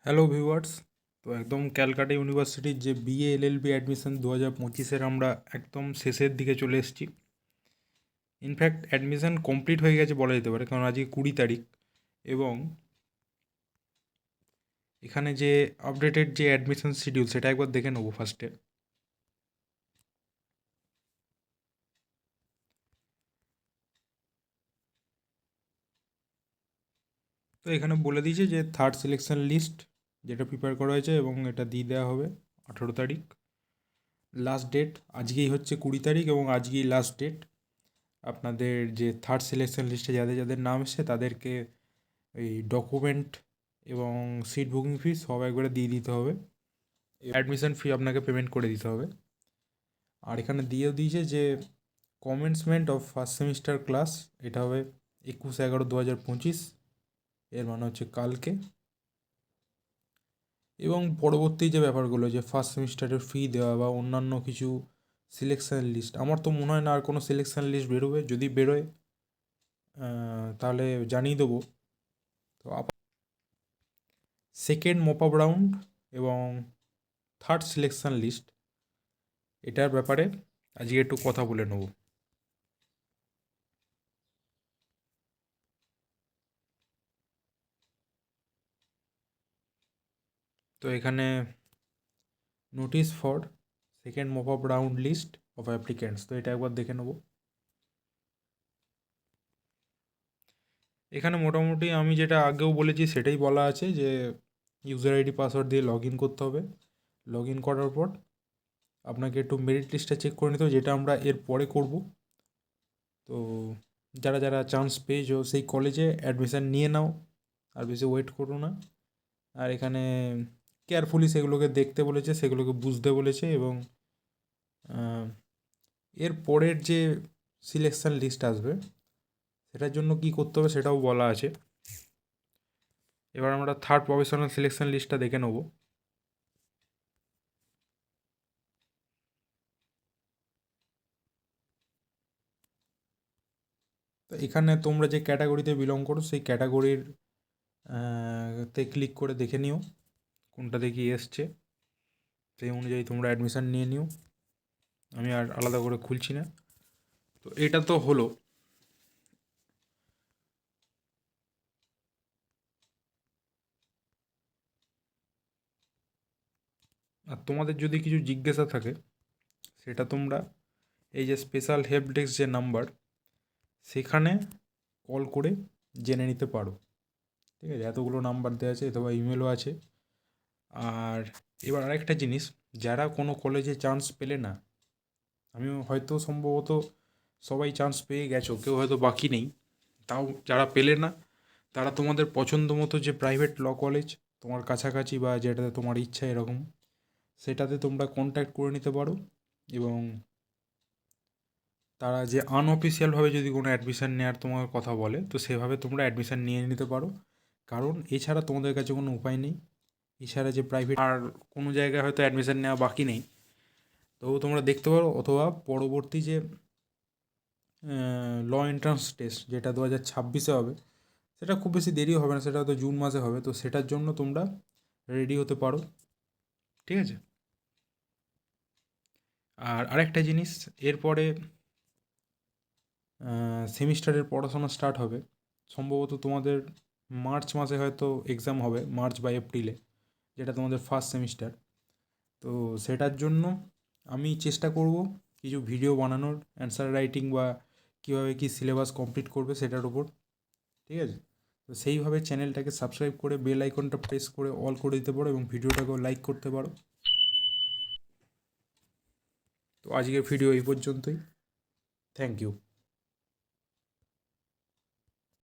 Hello viewers. তো একদম ক্যালকাটা ইউনিভার্সিটির যে বিএ এলএলবি অ্যাডমিশন 2025-এর আমরা একদম শেষের দিকে চলে এসেছি। ইনফ্যাক্ট অ্যাডমিশন কমপ্লিট হয়ে গেছে বলা যেতে পারে, কারণ আজকে 20 তারিখ। এবং এখানে যে আপডেটেড যে অ্যাডমিশন শিডিউল সেটা একবার দেখে নেবো ফার্স্টে। তো এখানে বলে দিয়েছে যে থার্ড সিলেকশন লিস্ট যেটা প্রিপেয়ার করা হয়েছে এবং এটা দিয়ে দেওয়া হবে 18 তারিখ। লাস্ট ডেট আজকেই হচ্ছে 20 তারিখ এবং আজকেই লাস্ট ডেট। আপনাদের যে থার্ড সিলেকশন লিস্টে যাদের যাদের নাম এসছে তাদেরকে এই ডকুমেন্ট এবং সিট বুকিং ফি সব একবারে দিয়ে দিতে হবে। অ্যাডমিশন ফি আপনাকে পেমেন্ট করে দিতে হবে। আর এখানে দিয়েও দিয়েছে যে commencement of first semester class এটা হবে 21/11/2025, এর মানে হচ্ছে কালকে। এবং পরবর্তী যে ব্যাপারগুলো যে ফার্স্ট সেমিস্টারের ফি দেওয়া বা অন্যান্য কিছু সিলেকশান লিস্ট, আমার তো মনে হয় না আর কোনো সিলেকশান লিস্ট বেরোবে। যদি বেরোয় তাহলে জানিয়ে দেবো। তো সেকেন্ড মপ আপ রাউন্ড এবং থার্ড সিলেকশান লিস্ট এটার ব্যাপারে আজকে একটু কথা বলে নেব। তো এখানে notice for second mop up round list of applicants, তো এটা একবার দেখে নেব। এখানে মোটামুটি আমি যেটা আগেও বলেছি সেটাই বলা আছে যে ইউজার আইডি পাসওয়ার্ড দিয়ে লগ ইন করতে হবে। লগ ইন করার পর আপনাকে একটু মেরিট লিস্টটা চেক করে নিতে হবে, যেটা আমরা এর পরে করব। তো যারা যারা চান্স পেয়েছো সেই কলেজে অ্যাডমিশান নিয়ে নাও, আর বেশি ওয়েট করো না। আর এখানে কেয়ারফুলি সেগুলোকে দেখতে বলেছে, সেগুলোকে বুঝতে বলেছে। এবং এর পরের যে সিলেকশান লিস্ট আসবে সেটার জন্য কি করতে হবে সেটাও বলা আছে। এবার আমরা থার্ড প্রফেশনাল সিলেকশন লিস্টটা দেখে নেব। তো এখানে তোমরা যে ক্যাটাগরিতে বিলং করো সেই ক্যাটাগরির তে ক্লিক করে দেখে নিও কোনটাতে কি এসছে, সেই অনুযায়ী তোমরা অ্যাডমিশান নিয়ে নিও। আমি আর আলাদা করে খুলছি না। তো এটা তো হলো। আর তোমাদের যদি কিছু জিজ্ঞাসা থাকে সেটা তোমরা এই যে স্পেশাল হেল্প ডেস্ক যে নাম্বার সেখানে কল করে জেনে নিতে পারো। ঠিক আছে, এতগুলো নাম্বার দেওয়া আছে, অথবা ইমেলও আছে। আর এবার আরেকটা জিনিস, যারা কোনো কলেজে চান্স পেলে না, আমিও হয়তো সম্ভবত সবাই চান্স পেয়ে গেছো, কেউ হয়তো বাকি নেই, তাও যারা পেলে না তারা তোমাদের পছন্দ মতো যে প্রাইভেট ল কলেজ তোমার কাছাকাছি বা যেটাতে তোমার ইচ্ছা এরকম, সেটাতে তোমরা কন্ট্যাক্ট করে নিতে পারো। এবং তারা যে আনঅফিসিয়ালভাবে যদি কোনো অ্যাডমিশান নেওয়ার তোমার কথা বলে তো সেভাবে তোমরা অ্যাডমিশান নিয়ে নিতে পারো, কারণ এছাড়া তোমাদের কাছে কোনো উপায় নেই। এছাড়া যে প্রাইভেট আর কোনো জায়গায় হয়তো অ্যাডমিশান নেওয়া বাকি নেই, তো তোমরা দেখতে পারো। অথবা পরবর্তী যে ল এন্ট্রান্স টেস্ট যেটা 2026-এ হবে, সেটা খুব বেশি দেরিও হবে না, সেটা হয়তো জুন মাসে হবে। তো সেটার জন্য তোমরা রেডি হতে পারো। ঠিক আছে। আর আরেকটা জিনিস, এরপরে সেমিস্টারের পড়াশোনা স্টার্ট হবে। সম্ভবত তোমাদের মার্চ মাসে হয়তো এক্সাম হবে, মার্চ বা এপ্রিলে, যেটা তোমাদের ফার্স্ট সেমিস্টার। তো সেটার জন্য আমি চেষ্টা করব কিছু ভিডিও বানানোর, অ্যান্সার রাইটিং বা কীভাবে কী সিলেবাস কমপ্লিট করবে সেটার উপর। ঠিক আছে। তো সেইভাবে চ্যানেলটাকে সাবস্ক্রাইব করে বেল আইকনটা প্রেস করে অল করে দিতে পারো এবং ভিডিওটাকেও লাইক করতে পারো। তো আজকের ভিডিও এই পর্যন্তই। Thank you.